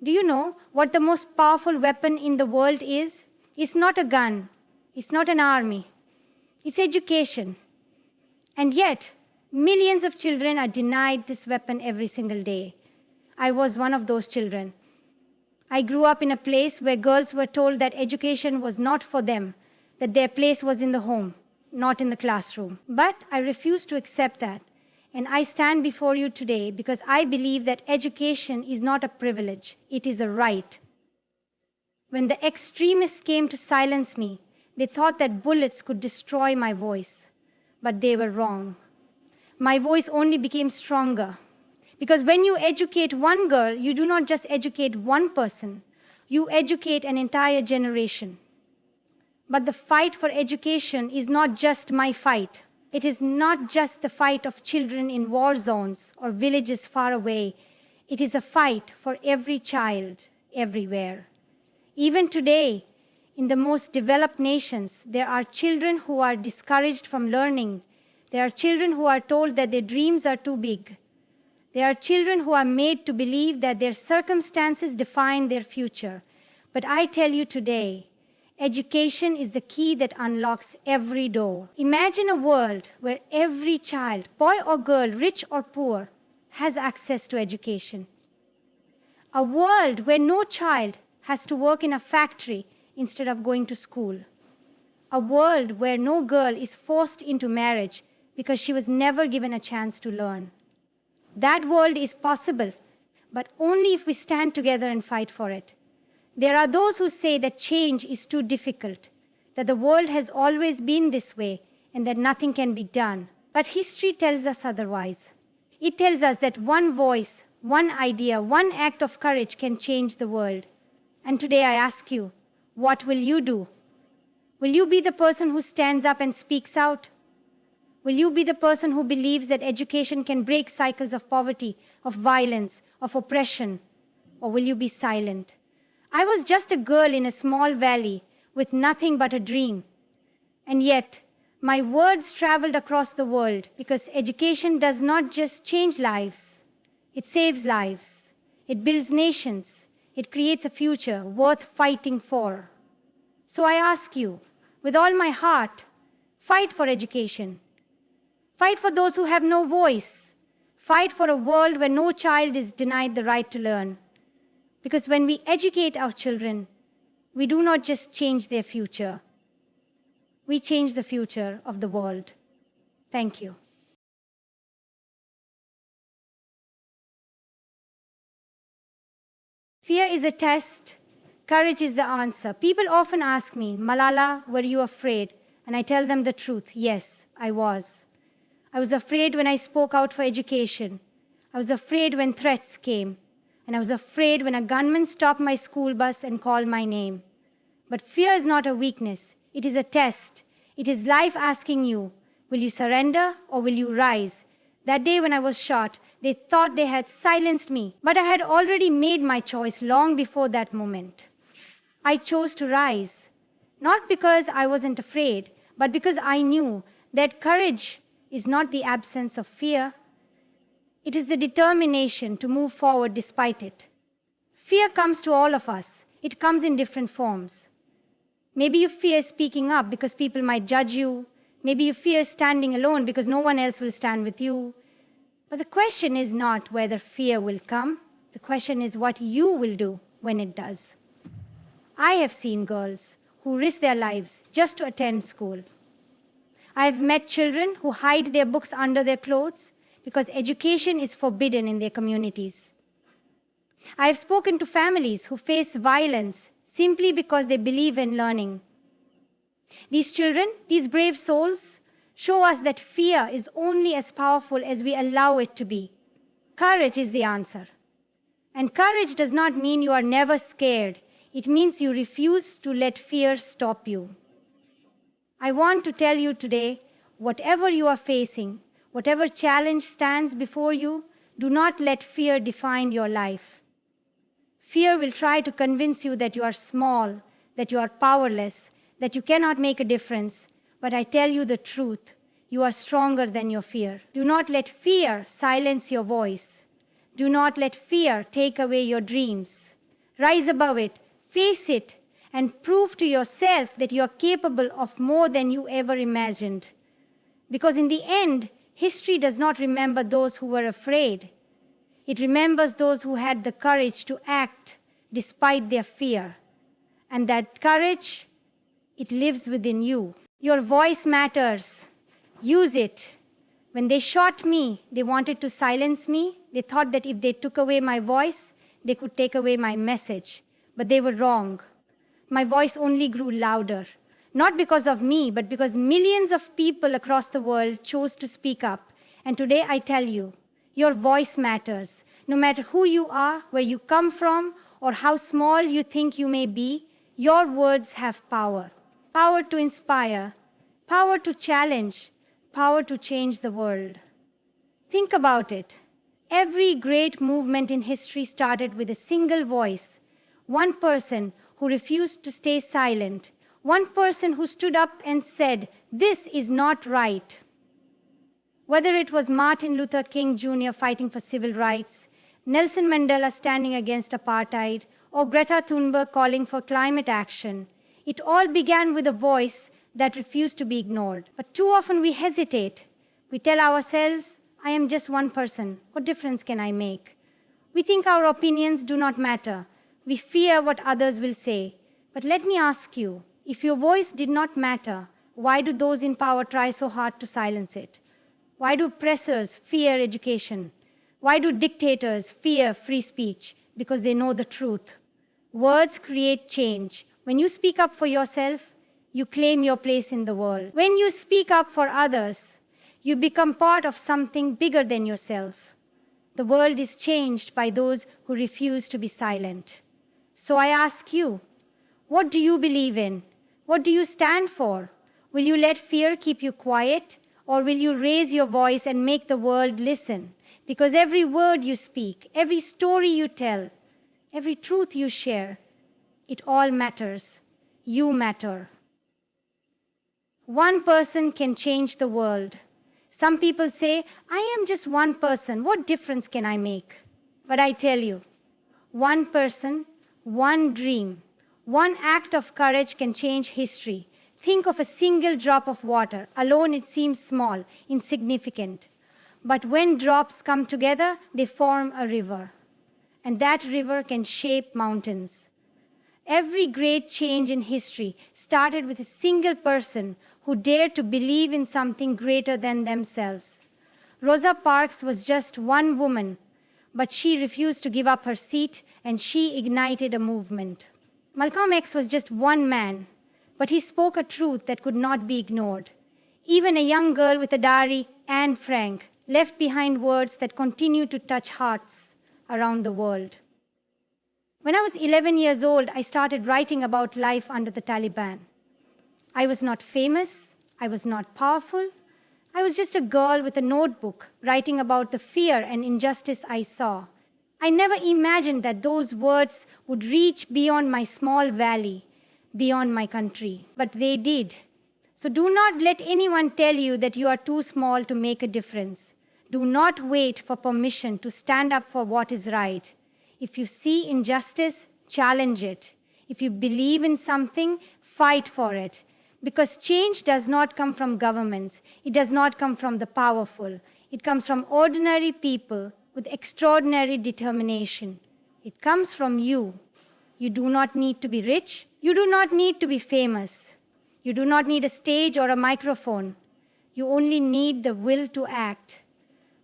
Do you know what the most powerful weapon in the world is? It's not a gun. It's not an army. It's education. And yet, millions of children are denied this weapon every single day. I was one of those children. I grew up in a place where girls were told that education was not for them, that their place was in the home, not in the classroom. But I refuse to accept that. And I stand before you today because I believe that education is not a privilege, it is a right. When the extremists came to silence me, they thought that bullets could destroy my voice. But they were wrong. My voice only became stronger. Because when you educate one girl, you do not just educate one person, you educate an entire generation. But the fight for education is not just my fight. It is not just the fight of children in war zones or villages far away. It is a fight for every child, everywhere. Even today, in the most developed nations, there are children who are discouraged from learning. There are children who are told that their dreams are too big. There are children who are made to believe that their circumstances define their future. But I tell you today, education is the key that unlocks every door. Imagine a world where every child, boy or girl, rich or poor, has access to education. A world where no child has to work in a factory instead of going to school. A world where no girl is forced into marriage because she was never given a chance to learn. That world is possible, but only if we stand together and fight for it. There are those who say that change is too difficult, that the world has always been this way, and that nothing can be done. But history tells us otherwise. It tells us that one voice, one idea, one act of courage can change the world. And today I ask you, what will you do? Will you be the person who stands up and speaks out? Will you be the person who believes that education can break cycles of poverty, of violence, of oppression? Or will you be silent? I was just a girl in a small valley with nothing but a dream. And yet, my words traveled across the world because education does not just change lives, it saves lives. It builds nations. It creates a future worth fighting for. So I ask you, with all my heart, fight for education. Fight for those who have no voice. Fight for a world where no child is denied the right to learn. Because when we educate our children, we do not just change their future. We change the future of the world. Thank you. Fear is a test. Courage is the answer. People often ask me, Malala, were you afraid? And I tell them the truth. Yes, I was. I was afraid when I spoke out for education. I was afraid when threats came. And I was afraid when a gunman stopped my school bus and called my name. But fear is not a weakness. It is a test. It is life asking you, will you surrender or will you rise? That day when I was shot, they thought they had silenced me. But I had already made my choice long before that moment. I chose to rise. Not because I wasn't afraid, but because I knew that courage is not the absence of fear. It is the determination to move forward despite it. Fear comes to all of us. It comes in different forms. Maybe you fear speaking up because people might judge you. Maybe you fear standing alone because no one else will stand with you. But the question is not whether fear will come. The question is what you will do when it does. I have seen girls who risk their lives just to attend school. I have met children who hide their books under their clothes because education is forbidden in their communities. I have spoken to families who face violence simply because they believe in learning. These children, these brave souls, show us that fear is only as powerful as we allow it to be. Courage is the answer. And courage does not mean you are never scared. It means you refuse to let fear stop you. I want to tell you today, whatever you are facing, whatever challenge stands before you, do not let fear define your life. Fear will try to convince you that you are small, that you are powerless, that you cannot make a difference. But I tell you the truth, you are stronger than your fear. Do not let fear silence your voice. Do not let fear take away your dreams. Rise above it, face it, and prove to yourself that you are capable of more than you ever imagined. Because in the end, history does not remember those who were afraid. It remembers those who had the courage to act despite their fear. And that courage, it lives within you. Your voice matters. Use it. When they shot me, they wanted to silence me. They thought that if they took away my voice, they could take away my message. But they were wrong. My voice only grew louder. Not because of me, but because millions of people across the world chose to speak up. And today I tell you, your voice matters. No matter who you are, where you come from, or how small you think you may be, your words have power. Power to inspire, power to challenge, power to change the world. Think about it. Every great movement in history started with a single voice, one person who refused to stay silent, one person who stood up and said, "This is not right." Whether it was Martin Luther King Jr. fighting for civil rights, Nelson Mandela standing against apartheid, or Greta Thunberg calling for climate action, it all began with a voice that refused to be ignored. But too often we hesitate. We tell ourselves, "I am just one person. What difference can I make?" We think our opinions do not matter. We fear what others will say. But let me ask you, if your voice did not matter, why do those in power try so hard to silence it? Why do oppressors fear education? Why do dictators fear free speech? Because they know the truth. Words create change. When you speak up for yourself, you claim your place in the world. When you speak up for others, you become part of something bigger than yourself. The world is changed by those who refuse to be silent. So I ask you, what do you believe in? What do you stand for? Will you let fear keep you quiet? Or will you raise your voice and make the world listen? Because every word you speak, every story you tell, every truth you share, it all matters. You matter. One person can change the world. Some people say, "I am just one person. What difference can I make?" But I tell you, one person, one dream, one act of courage can change history. Think of a single drop of water. Alone it seems small, insignificant. But when drops come together, they form a river. And that river can shape mountains. Every great change in history started with a single person who dared to believe in something greater than themselves. Rosa Parks was just one woman, but she refused to give up her seat, and she ignited a movement. Malcolm X was just one man, but he spoke a truth that could not be ignored. Even a young girl with a diary, Anne Frank, left behind words that continue to touch hearts around the world. When I was 11 years old, I started writing about life under the Taliban. I was not famous. I was not powerful. I was just a girl with a notebook writing about the fear and injustice I saw. I never imagined that those words would reach beyond my small valley, beyond my country. But they did. So do not let anyone tell you that you are too small to make a difference. Do not wait for permission to stand up for what is right. If you see injustice, challenge it. If you believe in something, fight for it. Because change does not come from governments. It does not come from the powerful. It comes from ordinary people with extraordinary determination. It comes from you. You do not need to be rich. You do not need to be famous. You do not need a stage or a microphone. You only need the will to act.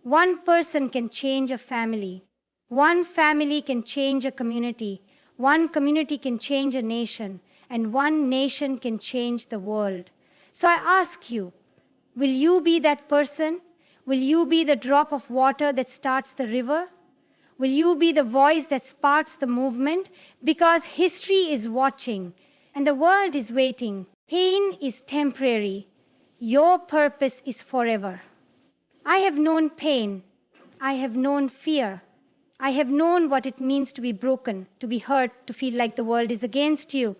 One person can change a family. One family can change a community. One community can change a nation. And one nation can change the world. So I ask you, will you be that person? Will you be the drop of water that starts the river? Will you be the voice that sparks the movement? Because history is watching and the world is waiting. Pain is temporary. Your purpose is forever. I have known pain. I have known fear. I have known what it means to be broken, to be hurt, to feel like the world is against you.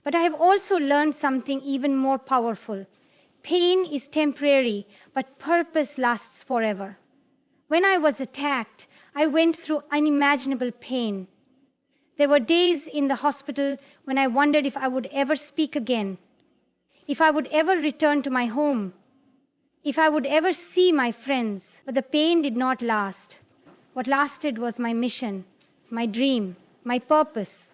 But I have also learned something even more powerful. Pain is temporary, but purpose lasts forever. When I was attacked, I went through unimaginable pain. There were days in the hospital when I wondered if I would ever speak again, if I would ever return to my home, if I would ever see my friends. But the pain did not last. What lasted was my mission, my dream, my purpose.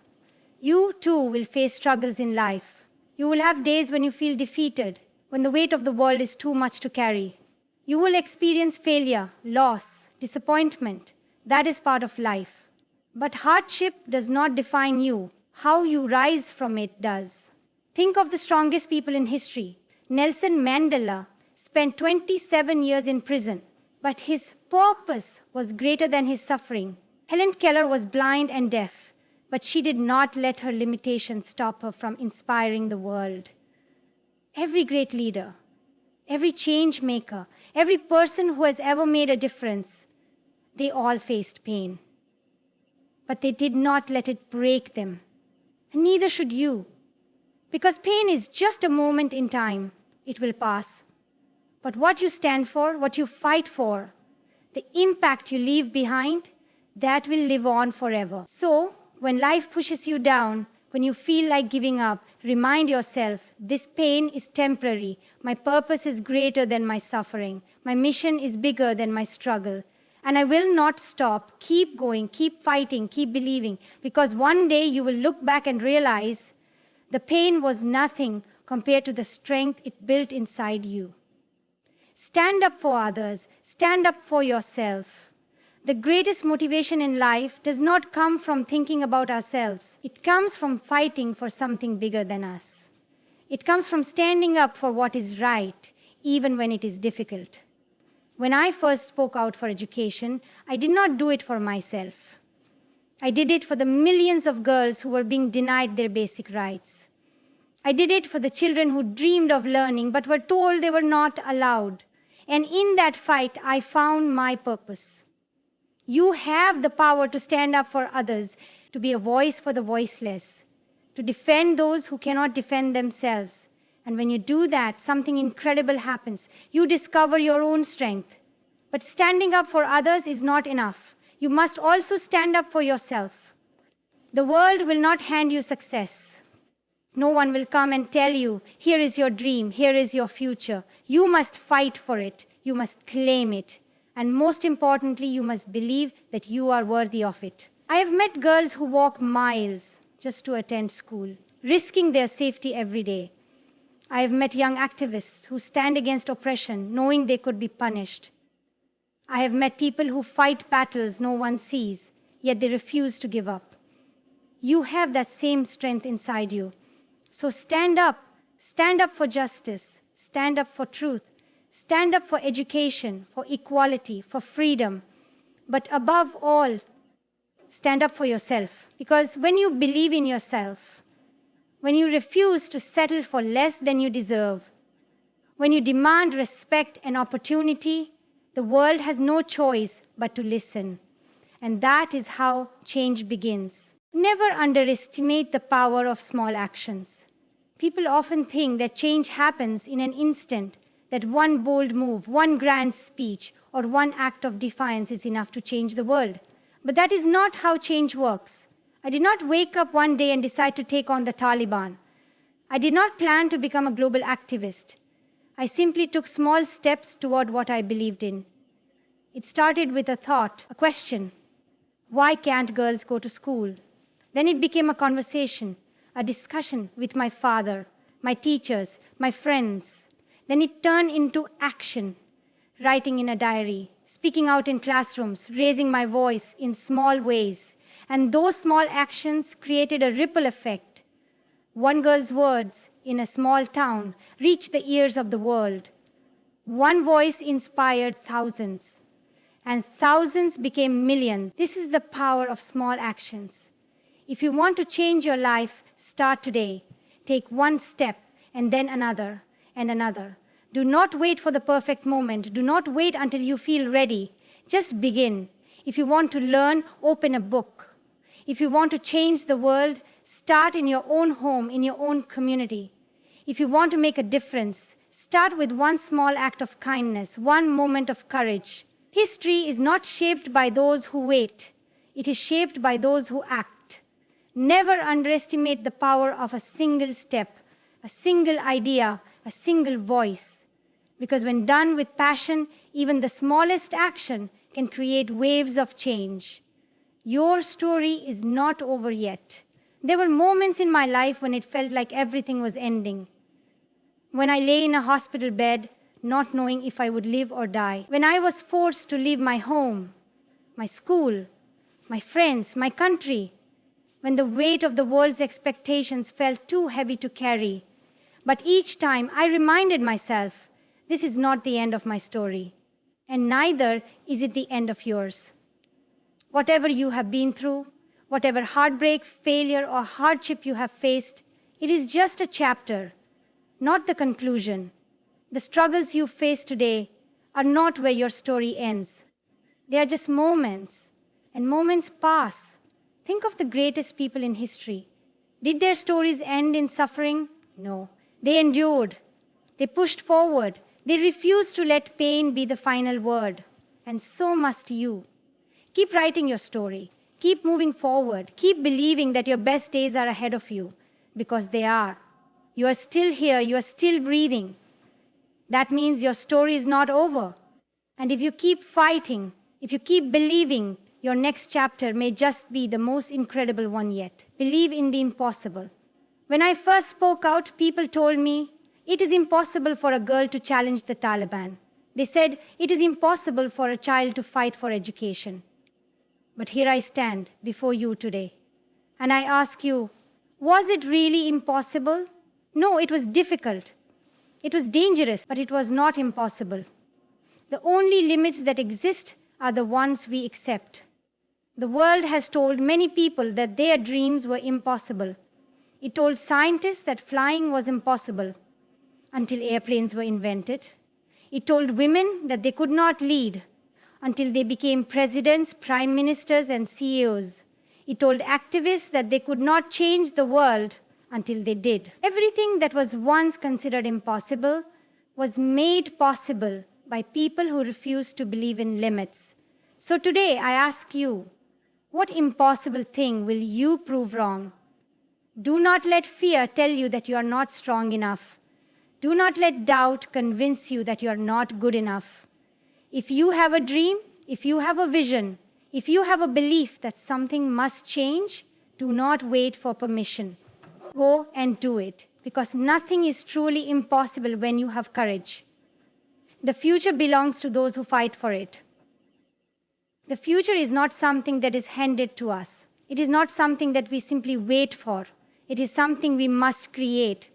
You too will face struggles in life. You will have days when you feel defeated, when the weight of the world is too much to carry. You will experience failure, loss, disappointment. That is part of life. But hardship does not define you. How you rise from it does. Think of the strongest people in history. Nelson Mandela spent 27 years in prison, but his purpose was greater than his suffering. Helen Keller was blind and deaf, but she did not let her limitations stop her from inspiring the world. Every great leader, every change maker, every person who has ever made a difference, they all faced pain. But they did not let it break them. And neither should you. Because pain is just a moment in time. It will pass. But what you stand for, what you fight for, the impact you leave behind, that will live on forever. So, when life pushes you down, when you feel like giving up, remind yourself, this pain is temporary. My purpose is greater than my suffering. My mission is bigger than my struggle. And I will not stop. Keep going, keep fighting, keep believing. Because one day you will look back and realize the pain was nothing compared to the strength it built inside you. Stand up for others. Stand up for yourself. The greatest motivation in life does not come from thinking about ourselves. It comes from fighting for something bigger than us. It comes from standing up for what is right, even when it is difficult. When I first spoke out for education, I did not do it for myself. I did it for the millions of girls who were being denied their basic rights. I did it for the children who dreamed of learning but were told they were not allowed. And in that fight, I found my purpose. You have the power to stand up for others, to be a voice for the voiceless, to defend those who cannot defend themselves. And when you do that, something incredible happens. You discover your own strength. But standing up for others is not enough. You must also stand up for yourself. The world will not hand you success. No one will come and tell you, here is your dream, here is your future. You must fight for it. You must claim it. And most importantly, you must believe that you are worthy of it. I have met girls who walk miles just to attend school, risking their safety every day. I have met young activists who stand against oppression, knowing they could be punished. I have met people who fight battles no one sees, yet they refuse to give up. You have that same strength inside you. So stand up for justice, stand up for truth, stand up for education, for equality, for freedom. But above all, stand up for yourself. Because when you believe in yourself, when you refuse to settle for less than you deserve, when you demand respect and opportunity, the world has no choice but to listen. And that is how change begins. Never underestimate the power of small actions. People often think that change happens in an instant, that one bold move, one grand speech, or one act of defiance is enough to change the world. But that is not how change works. I did not wake up one day and decide to take on the Taliban. I did not plan to become a global activist. I simply took small steps toward what I believed in. It started with a thought, a question. Why can't girls go to school? Then it became a conversation, a discussion with my father, my teachers, my friends. Then it turned into action, writing in a diary, speaking out in classrooms, raising my voice in small ways. And those small actions created a ripple effect. One girl's words in a small town reached the ears of the world. One voice inspired thousands, and thousands became millions. This is the power of small actions. If you want to change your life, start today. Take one step, and then another, and another. Do not wait for the perfect moment. Do not wait until you feel ready. Just begin. If you want to learn, open a book. If you want to change the world, start in your own home, in your own community. If you want to make a difference, start with one small act of kindness, one moment of courage. History is not shaped by those who wait. It is shaped by those who act. Never underestimate the power of a single step, a single idea, a single voice. Because when done with passion, even the smallest action can create waves of change. Your story is not over yet. There were moments in my life when it felt like everything was ending. When I lay in a hospital bed, not knowing if I would live or die. When I was forced to leave my home, my school, my friends, my country. When the weight of the world's expectations felt too heavy to carry. But each time I reminded myself, this is not the end of my story, and neither is it the end of yours. Whatever you have been through, whatever heartbreak, failure, or hardship you have faced, it is just a chapter, not the conclusion. The struggles you face today are not where your story ends. They are just moments, and moments pass. Think of the greatest people in history. Did their stories end in suffering? No. They endured. They pushed forward. They refused to let pain be the final word. And so must you. Keep writing your story. Keep moving forward. Keep believing that your best days are ahead of you, because they are. You are still here. You are still breathing. That means your story is not over. And if you keep fighting, if you keep believing, your next chapter may just be the most incredible one yet. Believe in the impossible. When I first spoke out, people told me, it is impossible for a girl to challenge the Taliban. They said, it is impossible for a child to fight for education. But here I stand before you today. And I ask you, was it really impossible? No, it was difficult. It was dangerous, but it was not impossible. The only limits that exist are the ones we accept. The world has told many people that their dreams were impossible. It told scientists that flying was impossible until airplanes were invented. It told women that they could not lead until they became presidents, prime ministers, and CEOs. It told activists that they could not change the world until they did. Everything that was once considered impossible was made possible by people who refused to believe in limits. So today I ask you, what impossible thing will you prove wrong? Do not let fear tell you that you are not strong enough. Do not let doubt convince you that you are not good enough. If you have a dream, if you have a vision, if you have a belief that something must change, do not wait for permission. Go and do it, because nothing is truly impossible when you have courage. The future belongs to those who fight for it. The future is not something that is handed to us. It is not something that we simply wait for. It is something we must create.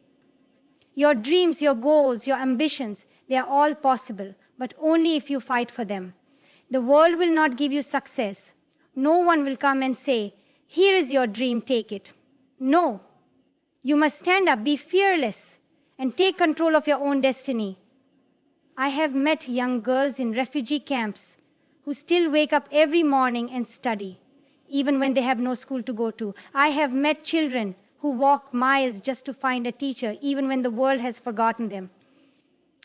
Your dreams, your goals, your ambitions, they are all possible, but only if you fight for them. The world will not give you success. No one will come and say, here is your dream, take it. No. You must stand up, be fearless, and take control of your own destiny. I have met young girls in refugee camps who still wake up every morning and study, even when they have no school to go to. I have met children who walk miles just to find a teacher, even when the world has forgotten them.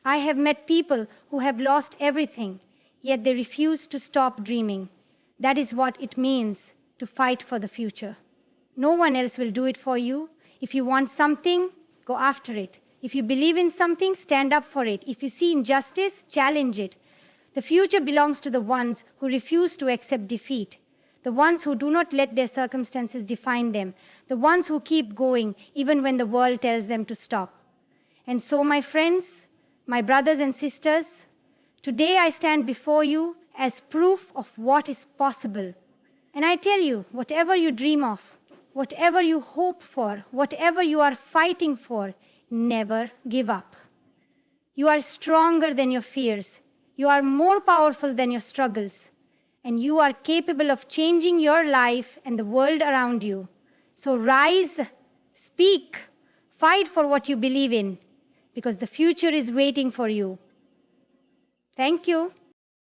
I have met people who have lost everything, yet they refuse to stop dreaming. That is what it means to fight for the future. No one else will do it for you. If you want something, go after it. If you believe in something, stand up for it. If you see injustice, challenge it. The future belongs to the ones who refuse to accept defeat, the ones who do not let their circumstances define them, the ones who keep going even when the world tells them to stop. And so, my friends, my brothers and sisters, today I stand before you as proof of what is possible. And I tell you, whatever you dream of, whatever you hope for, whatever you are fighting for, never give up. You are stronger than your fears. You are more powerful than your struggles. And you are capable of changing your life and the world around you. So rise, speak, fight for what you believe in, because the future is waiting for you. Thank you.